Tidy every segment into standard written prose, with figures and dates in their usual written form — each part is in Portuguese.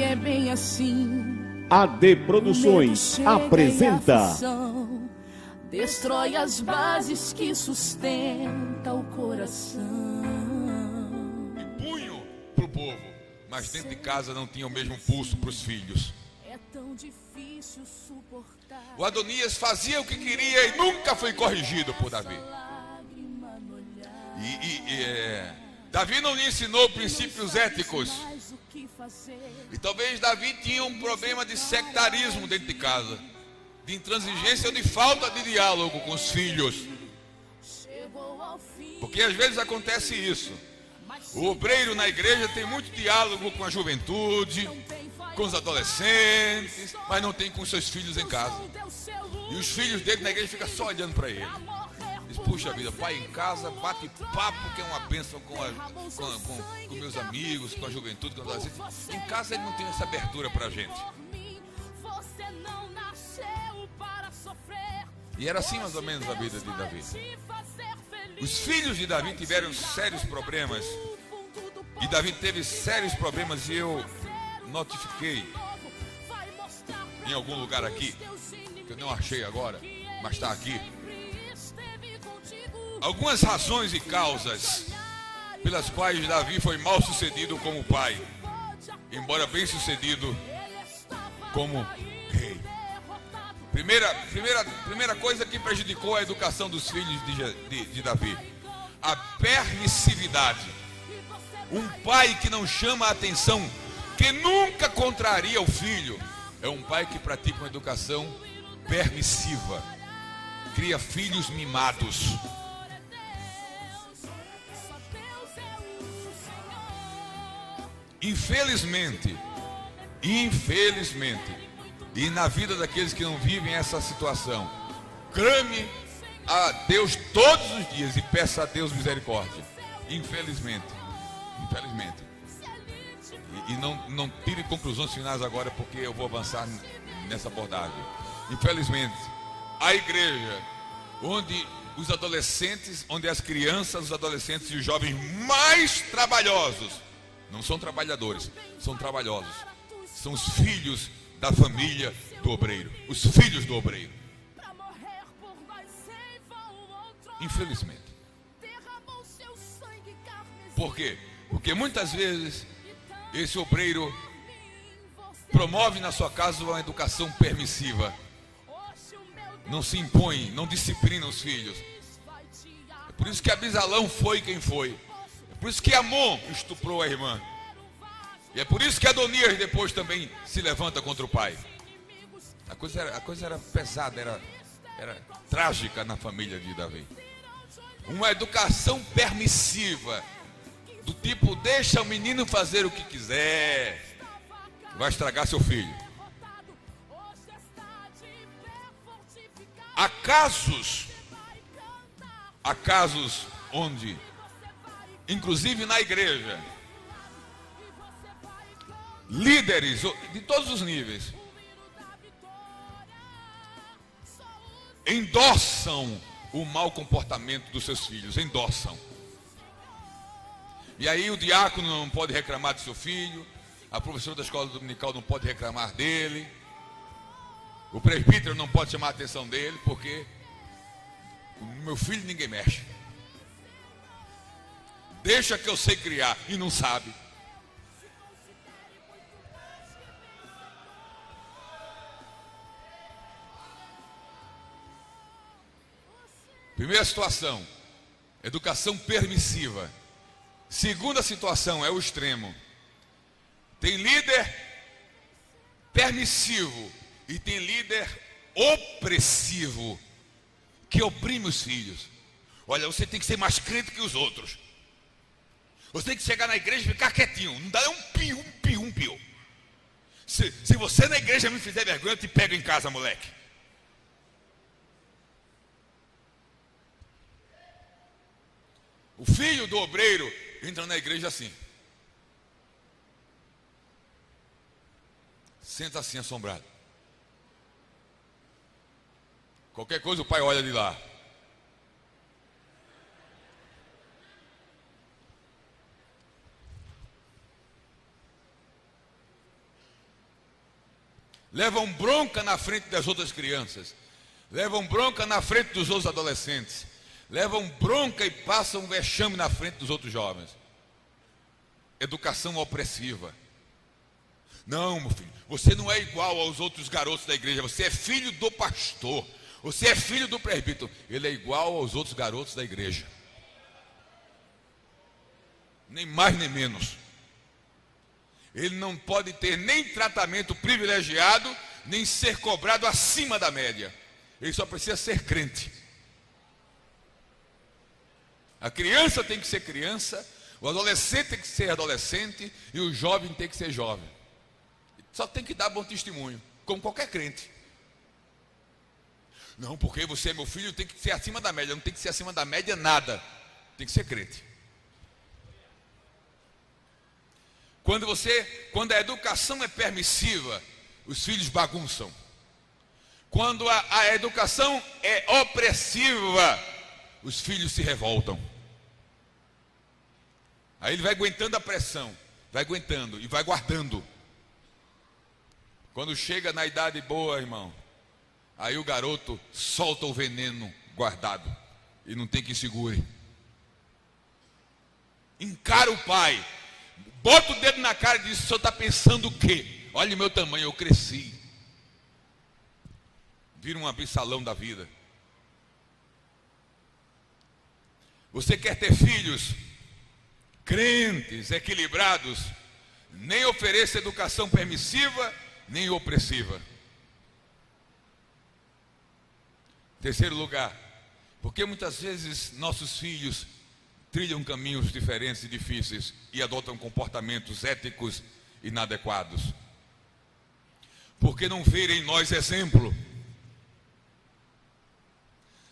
é bem assim. AD Produções apresenta destrói as bases que sustenta o coração. Punho pro povo, mas dentro de casa não tinha o mesmo pulso para os filhos. É tão difícil suportar. O Adonias fazia o que queria e nunca foi corrigido por Davi. Davi não lhe ensinou princípios éticos. E talvez Davi tinha um problema de sectarismo dentro de casa, de intransigência ou de falta de diálogo com os filhos. Porque às vezes acontece isso. O obreiro na igreja tem muito diálogo com a juventude, com os adolescentes, mas não tem com seus filhos em casa. E os filhos dele na igreja ficam só olhando para ele. Diz, puxa vida, pai em casa bate papo, que é uma bênção com meus amigos, com a juventude, com os adolescentes. Em casa ele não tem essa abertura para a gente. E era assim mais ou menos a vida de Davi. Os filhos de Davi tiveram sérios problemas. E Davi teve sérios problemas, e eu notifiquei em algum lugar aqui, que eu não achei agora, mas está aqui, algumas razões e causas pelas quais Davi foi mal sucedido como pai, embora bem sucedido como rei. Primeira coisa que prejudicou a educação dos filhos de Davi: a permissividade. Um pai que não chama a atenção, que nunca contraria o filho, é um pai que pratica uma educação permissiva, cria filhos mimados. Infelizmente, e na vida daqueles que não vivem essa situação, clame a Deus todos os dias e peça a Deus misericórdia. Infelizmente. E não tire conclusões finais agora, porque eu vou avançar nessa abordagem. Infelizmente, a igreja onde os adolescentes, onde as crianças, os adolescentes e os jovens mais trabalhosos, não são trabalhadores, são trabalhosos, são os filhos da família do obreiro, os filhos do obreiro. Infelizmente. Por quê? Porque muitas vezes esse obreiro promove na sua casa uma educação permissiva, não se impõe, não disciplina os filhos. É por isso que Abisalão foi quem foi. É por isso que Amon estuprou a irmã. E é por isso que Adonias depois também se levanta contra o pai. A coisa era pesada, era trágica na família de Davi. Uma educação permissiva, do tipo, deixa o menino fazer o que quiser, vai estragar seu filho. Há casos onde, inclusive na igreja, líderes de todos os níveis endossam o mau comportamento dos seus filhos, endossam. E aí o diácono não pode reclamar do seu filho, a professora da escola dominical não pode reclamar dele, o presbítero não pode chamar a atenção dele, porque o meu filho ninguém mexe. Deixa que eu sei criar, e não sabe. Primeira situação, educação permissiva. Segunda situação é o extremo. Tem líder permissivo e tem líder opressivo, que oprime os filhos. Olha, você tem que ser mais crente que os outros. Você tem que chegar na igreja e ficar quietinho. Não dá um pio. Se você na igreja me fizer vergonha, eu te pego em casa, moleque. O filho do obreiro entra na igreja assim. Senta assim, assombrado. Qualquer coisa o pai olha de lá. levam bronca na frente das outras crianças, levam bronca na frente dos outros adolescentes, levam bronca e passam um vexame na frente dos outros jovens. Educação opressiva. Não, meu filho, você não é igual aos outros garotos da igreja, você é filho do pastor, você é filho do presbítero. Ele é igual aos outros garotos da igreja, nem mais nem menos. Ele não pode ter nem tratamento privilegiado, nem ser cobrado acima da média. Ele só precisa ser crente. A criança tem que ser criança, o adolescente tem que ser adolescente e o jovem tem que ser jovem. Só tem que dar bom testemunho, como qualquer crente. Não, porque você é meu filho, tem que ser acima da média. Não tem que ser acima da média nada, tem que ser crente. Quando a educação é permissiva, os filhos bagunçam. Quando a educação é opressiva, os filhos se revoltam. Aí ele vai aguentando a pressão, vai aguentando e vai guardando. Quando chega na idade boa, irmão, aí o garoto solta o veneno guardado e não tem quem segure. Encara o pai, bota o dedo na cara e diz: o senhor está pensando o quê? Olha o meu tamanho, eu cresci. Vira um abissalão da vida. Você quer ter filhos crentes, equilibrados? Nem ofereça educação permissiva, nem opressiva. Terceiro lugar, porque muitas vezes nossos filhos trilham caminhos diferentes e difíceis e adotam comportamentos éticos inadequados. Porque não verem em nós exemplo.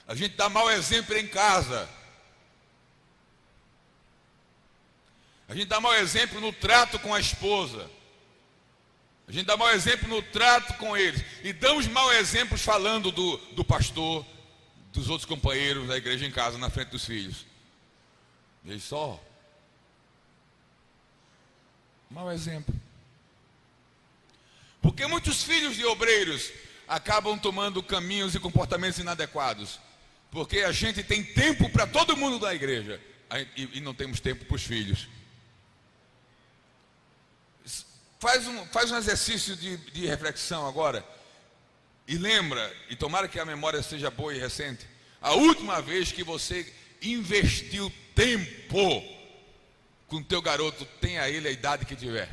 A gente dá mau exemplo em casa. A gente dá mau exemplo no trato com a esposa. A gente dá mau exemplo no trato com eles. E damos mau exemplos falando do pastor, dos outros companheiros da igreja em casa, na frente dos filhos. E aí só. Mau exemplo. Porque muitos filhos de obreiros acabam tomando caminhos e comportamentos inadequados. Porque a gente tem tempo para todo mundo da igreja e não temos tempo para os filhos. Faz um exercício de reflexão agora. E lembra, e tomara que a memória seja boa e recente, a última vez que você investiu tempo com o teu garoto, tenha ele a idade que tiver,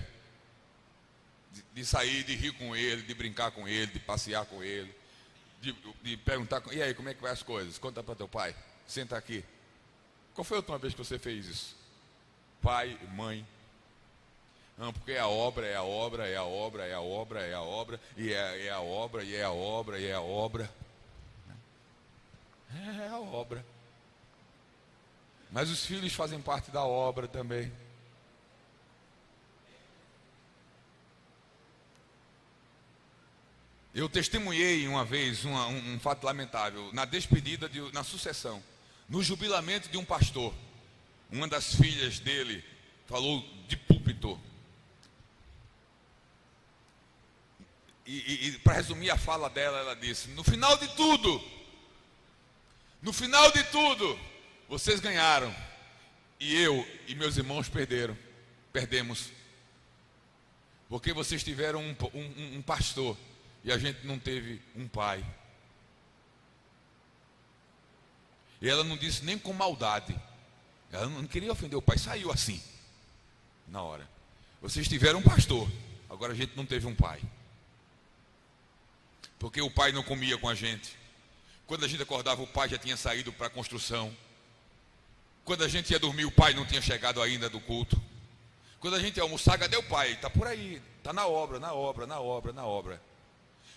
de sair, de rir com ele, de brincar com ele, de passear com ele, de perguntar: e aí, como é que vai as coisas? Conta para teu pai, senta aqui. Qual foi a última vez que você fez isso? Pai, mãe. Não, porque é a obra, é a obra, é a obra, é a obra, é a obra, e é a obra, e é a obra, e é a obra. É a obra. Mas os filhos fazem parte da obra também. Eu testemunhei uma vez um fato lamentável, na despedida, na sucessão, no jubilamento de um pastor. Uma das filhas dele falou de púlpito. E para resumir a fala dela, ela disse: no final de tudo, vocês ganharam, e eu e meus irmãos perdemos, porque vocês tiveram um pastor, e a gente não teve um pai. E ela não disse nem com maldade, ela não queria ofender o pai, saiu assim, na hora: vocês tiveram um pastor, agora a gente não teve um pai. Porque o pai não comia com a gente. Quando a gente acordava, o pai já tinha saído para a construção. Quando a gente ia dormir, o pai não tinha chegado ainda do culto. Quando a gente ia almoçar, cadê o pai? Está por aí, está na obra, na obra, na obra, na obra.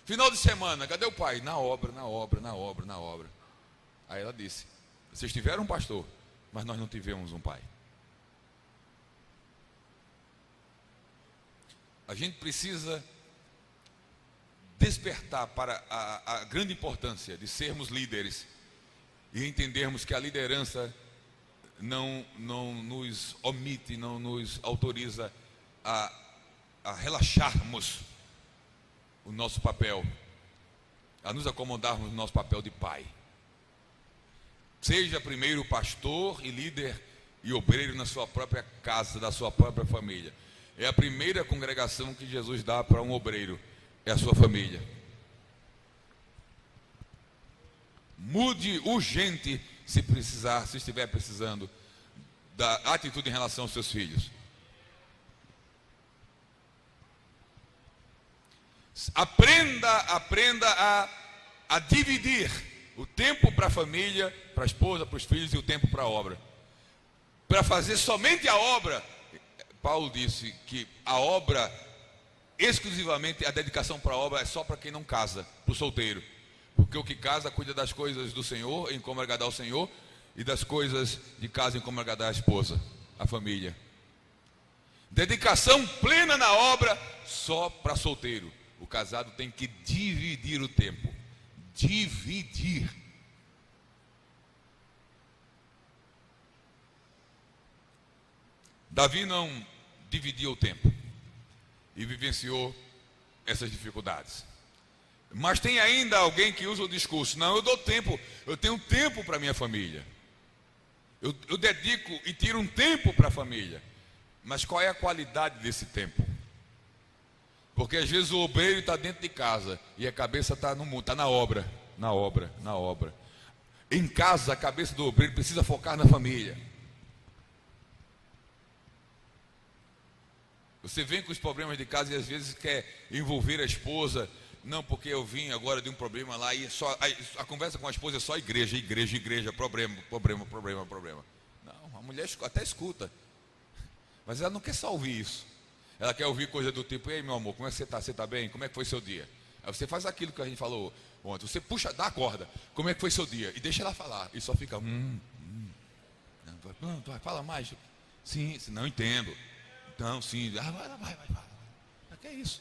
Final de semana, cadê o pai? Na obra, na obra, na obra, na obra. Aí ela disse: vocês tiveram um pastor, mas nós não tivemos um pai. A gente precisa despertar para a grande importância de sermos líderes e entendermos que a liderança não nos omite, não nos autoriza a relaxarmos, o nosso papel, a nos acomodarmos no nosso papel de pai. Seja primeiro pastor e líder e obreiro na sua própria casa, da sua própria família. É a primeira congregação que Jesus dá para um obreiro, é a sua família. Mude urgente, se precisar, se estiver precisando, da atitude em relação aos seus filhos. Aprenda a dividir o tempo para a família, para a esposa, para os filhos, e o tempo para a obra. Para fazer somente a obra, Paulo disse que a obra, exclusivamente a dedicação para a obra, é só para quem não casa, para o solteiro. Porque o que casa cuida das coisas do Senhor, em como agradar ao Senhor, e das coisas de casa, em como agradar a esposa, a família. Dedicação plena na obra, só para solteiro. O casado tem que dividir o tempo. Dividir. Davi não dividia o tempo e vivenciou essas dificuldades. Mas tem ainda alguém que usa o discurso: não, eu dou tempo, eu tenho tempo para minha família. Eu dedico e tiro um tempo para a família. Mas qual é a qualidade desse tempo? Porque às vezes o obreiro está dentro de casa e a cabeça está no mundo, está na obra. Em casa, a cabeça do obreiro precisa focar na família. Você vem com os problemas de casa e às vezes quer envolver a esposa. Não, porque eu vim agora de um problema lá e a conversa com a esposa é só igreja, problema. Não, a mulher até escuta, mas ela não quer só ouvir isso. Ela quer ouvir coisa do tipo: ei, meu amor, como é que você está? Você está bem? Como é que foi seu dia? Aí você faz aquilo que a gente falou ontem, você puxa, dá a corda, como é que foi seu dia? E deixa ela falar, e só fica não, fala mais. Sim, não entendo. Então, sim, vai. Que é isso?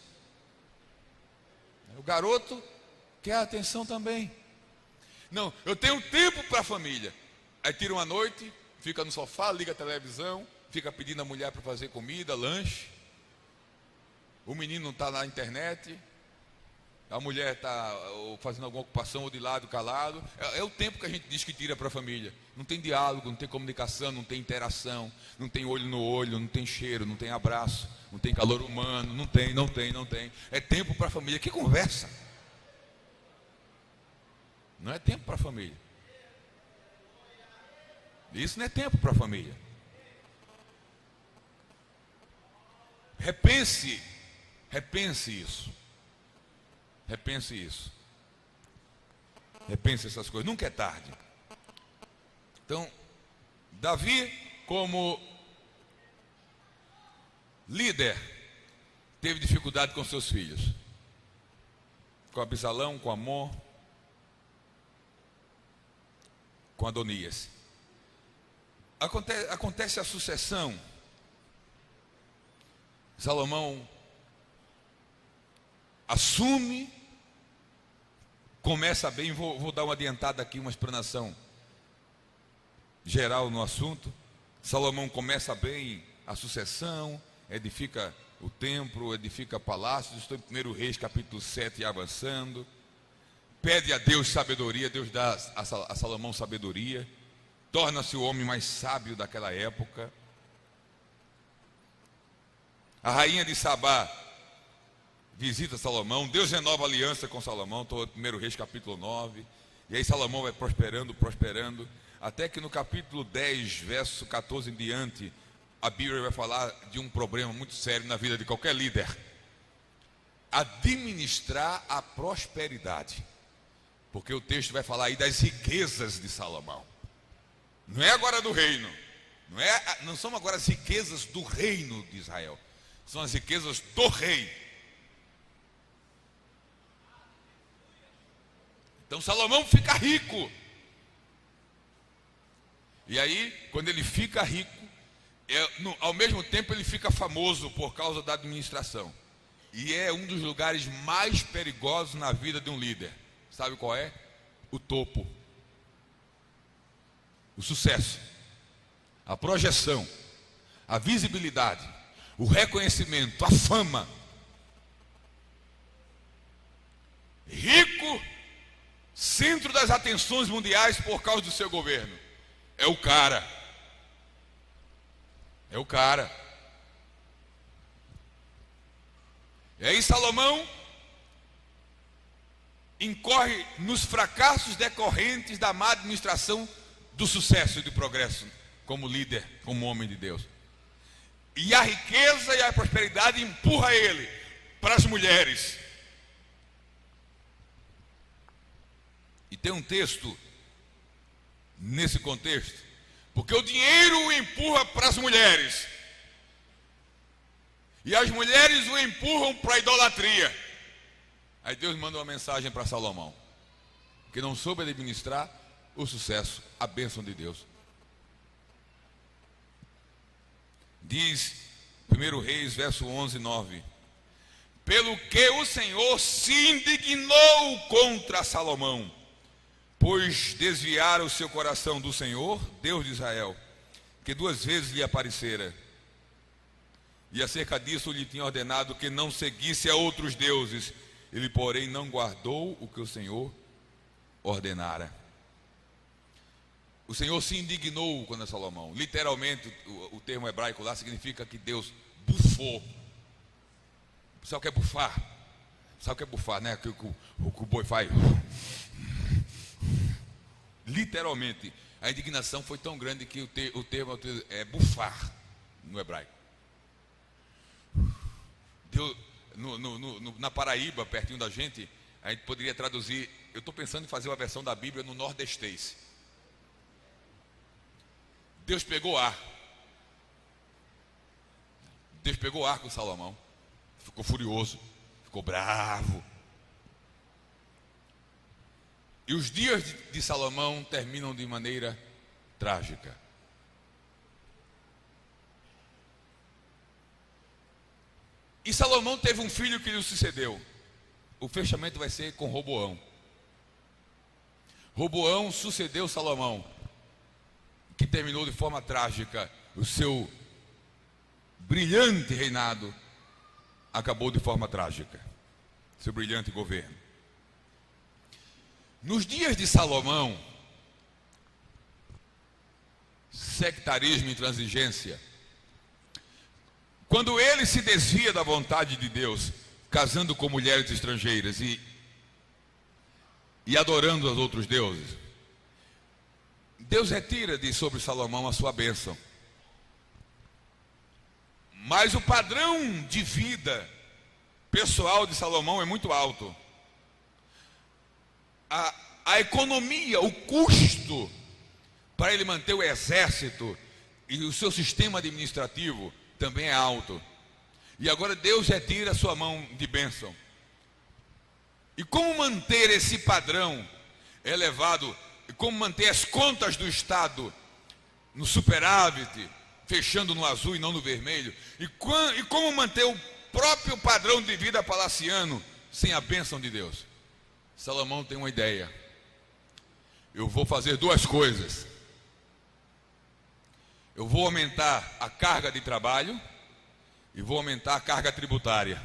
O garoto quer atenção também. Não, eu tenho tempo para a família. Aí tira uma noite, fica no sofá, liga a televisão, fica pedindo a mulher para fazer comida, lanche. O menino está na internet, a mulher está fazendo alguma ocupação ou de lado, calado. É o tempo que a gente diz que tira para a família. Não tem diálogo, não tem comunicação, não tem interação, não tem olho no olho, não tem cheiro, não tem abraço, não tem calor humano, não tem. É tempo para a família. Que conversa? Não é tempo para a família. Isso não é tempo para a família. Repense isso. Repense essas coisas. Nunca é tarde. Então, Davi, como líder, teve dificuldade com seus filhos. Com Absalão, com Amon, com Adonias. Acontece a sucessão. Salomão assume, começa bem. Vou dar uma adiantada aqui, uma explanação geral no assunto. Salomão começa bem a sucessão, edifica o templo, edifica palácios. Estou em 1 Reis capítulo 7 e avançando. Pede a Deus sabedoria, Deus dá a Salomão sabedoria, torna-se o homem mais sábio daquela época. A rainha de Sabá visita Salomão, Deus renova a aliança com Salomão. Estou em 1 Reis capítulo 9, e aí Salomão vai prosperando, até que no capítulo 10, verso 14 em diante, a Bíblia vai falar de um problema muito sério na vida de qualquer líder: administrar a prosperidade. Porque o texto vai falar aí das riquezas de Salomão. Não é agora do reino, não são agora as riquezas do reino de Israel, são as riquezas do rei. Então Salomão fica rico. E aí, quando ele fica rico, ao mesmo tempo ele fica famoso por causa da administração. E é um dos lugares mais perigosos na vida de um líder. Sabe qual é? O topo. O sucesso. A projeção. A visibilidade. O reconhecimento. A fama. centro das atenções mundiais por causa do seu governo. É o cara. É o cara. E aí Salomão incorre nos fracassos decorrentes da má administração do sucesso e do progresso como líder, como homem de Deus. E a riqueza e a prosperidade empurra ele para as mulheres. E tem um texto nesse contexto, porque o dinheiro o empurra para as mulheres, e as mulheres o empurram para a idolatria. Aí Deus manda uma mensagem para Salomão, que não soube administrar o sucesso, a bênção de Deus. Diz 1 Reis, verso 11, 9: pelo que o Senhor se indignou contra Salomão, pois desviara o seu coração do Senhor, Deus de Israel, que 2 vezes lhe aparecera, e acerca disso lhe tinha ordenado que não seguisse a outros deuses. Ele, porém, não guardou o que o Senhor ordenara. O Senhor se indignou contra Salomão. Literalmente, o termo hebraico lá significa que Deus bufou. Sabe o que é bufar? Sabe o que é bufar, né? O que o boi faz. Literalmente, a indignação foi tão grande que o termo é bufar no hebraico. Deus, na Paraíba, pertinho da gente, a gente poderia traduzir. Eu estou pensando em fazer uma versão da Bíblia no nordestês. Deus pegou ar. Deus pegou ar com Salomão. Ficou furioso, ficou bravo. E os dias de Salomão terminam de maneira trágica. E Salomão teve um filho que lhe sucedeu. O fechamento vai ser com Roboão. Roboão sucedeu Salomão, que terminou de forma trágica. O seu brilhante reinado acabou de forma trágica. Seu brilhante governo. Nos dias de Salomão, sectarismo e intransigência. Quando ele se desvia da vontade de Deus, casando com mulheres estrangeiras e adorando os outros deuses, Deus retira de sobre Salomão a sua bênção. Mas o padrão de vida pessoal de Salomão é muito alto. A economia, o custo para ele manter o exército e o seu sistema administrativo também é alto. E agora Deus retira a sua mão de bênção. E como manter esse padrão elevado? E como manter as contas do Estado no superávit, fechando no azul e não no vermelho? E como manter o próprio padrão de vida palaciano sem a bênção de Deus? Salomão tem uma ideia. Eu vou fazer 2 coisas. Eu vou aumentar a carga de trabalho e vou aumentar a carga tributária.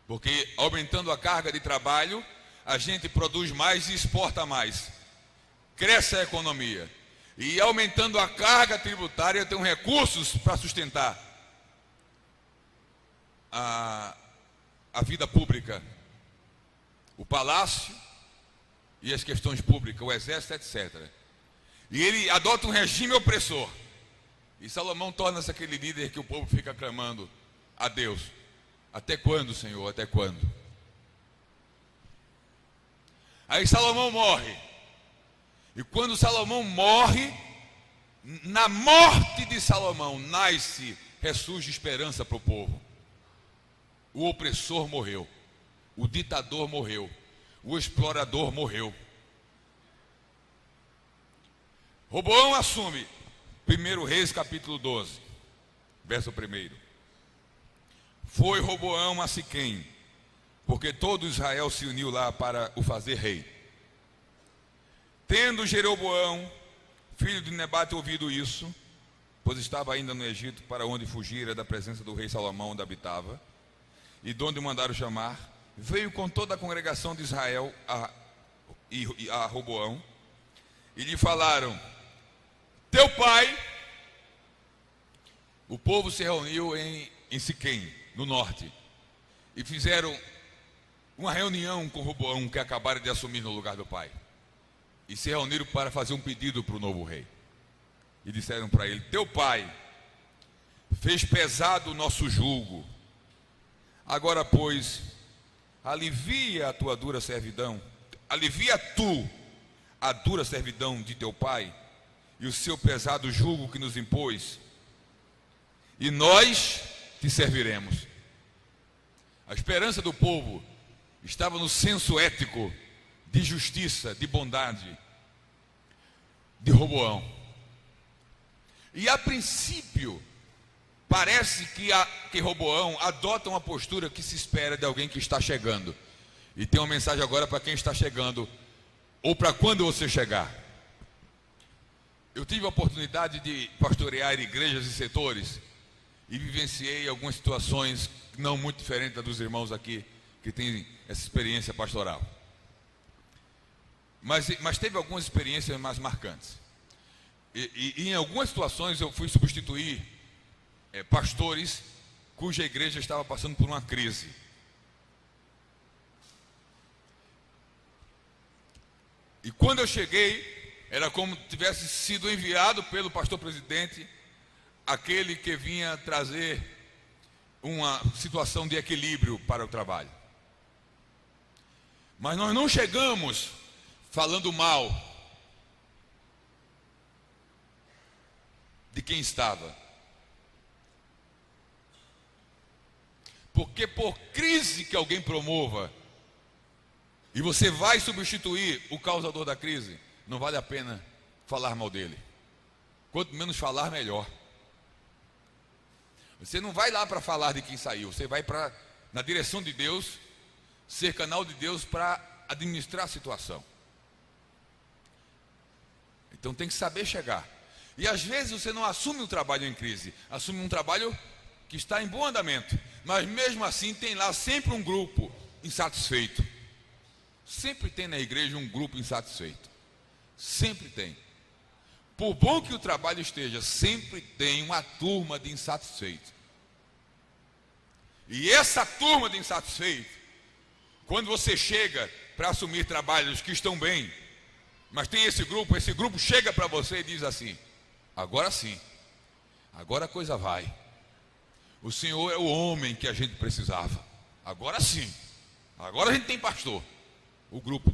Porque aumentando a carga de trabalho, a gente produz mais e exporta mais. Cresce a economia. E aumentando a carga tributária, eu tenho recursos para sustentar a vida pública, o palácio e as questões públicas, o exército, etc. E ele adota um regime opressor. E Salomão torna-se aquele líder que o povo fica clamando a Deus: até quando, Senhor? Até quando? Aí Salomão morre. E quando Salomão morre, na morte de Salomão ressurge esperança para o povo. O opressor morreu, o ditador morreu, o explorador morreu. Roboão assume. 1 Reis capítulo 12, verso 1. Foi Roboão a Siquém, porque todo Israel se uniu lá para o fazer rei. Tendo Jeroboão, filho de Nebate, ouvido isso, pois estava ainda no Egito, para onde fugira da presença do rei Salomão, onde habitava, e de onde mandaram chamar, veio com toda a congregação de Israel e a Roboão, e lhe falaram: teu pai. O povo se reuniu em Siquém, no norte, e fizeram uma reunião com Roboão, que acabaram de assumir no lugar do pai, e se reuniram para fazer um pedido para o novo rei. E disseram para ele: teu pai fez pesado o nosso jugo, agora pois alivia a tua dura servidão, alivia tu a dura servidão de teu pai e o seu pesado jugo que nos impôs, e nós te serviremos. A esperança do povo estava no senso ético de justiça, de bondade de Roboão. E a princípio parece que Roboão adota uma postura que se espera de alguém que está chegando. E tem uma mensagem agora para quem está chegando, ou para quando você chegar. Eu tive a oportunidade de pastorear igrejas e setores, e vivenciei algumas situações não muito diferentes das dos irmãos aqui, que têm essa experiência pastoral. Mas teve algumas experiências mais marcantes. E em algumas situações eu fui substituir pastores cuja igreja estava passando por uma crise. E quando eu cheguei, era como tivesse sido enviado pelo pastor presidente, aquele que vinha trazer uma situação de equilíbrio para o trabalho. Mas nós não chegamos falando mal de quem estava. Porque por crise que alguém promova, e você vai substituir o causador da crise, não vale a pena falar mal dele. Quanto menos falar, melhor. Você não vai lá para falar de quem saiu, você vai na direção de Deus, ser canal de Deus para administrar a situação. Então tem que saber chegar. E às vezes você não assume um trabalho em crise, assume um trabalho que está em bom andamento, mas mesmo assim tem lá sempre um grupo insatisfeito. Sempre tem na igreja um grupo insatisfeito. Sempre tem. Por bom que o trabalho esteja, sempre tem uma turma de insatisfeitos. E essa turma de insatisfeitos, quando você chega para assumir trabalhos que estão bem, mas tem esse grupo chega para você e diz assim: agora sim, agora a coisa vai. O Senhor é o homem que a gente precisava. Agora sim, agora a gente tem pastor. O grupo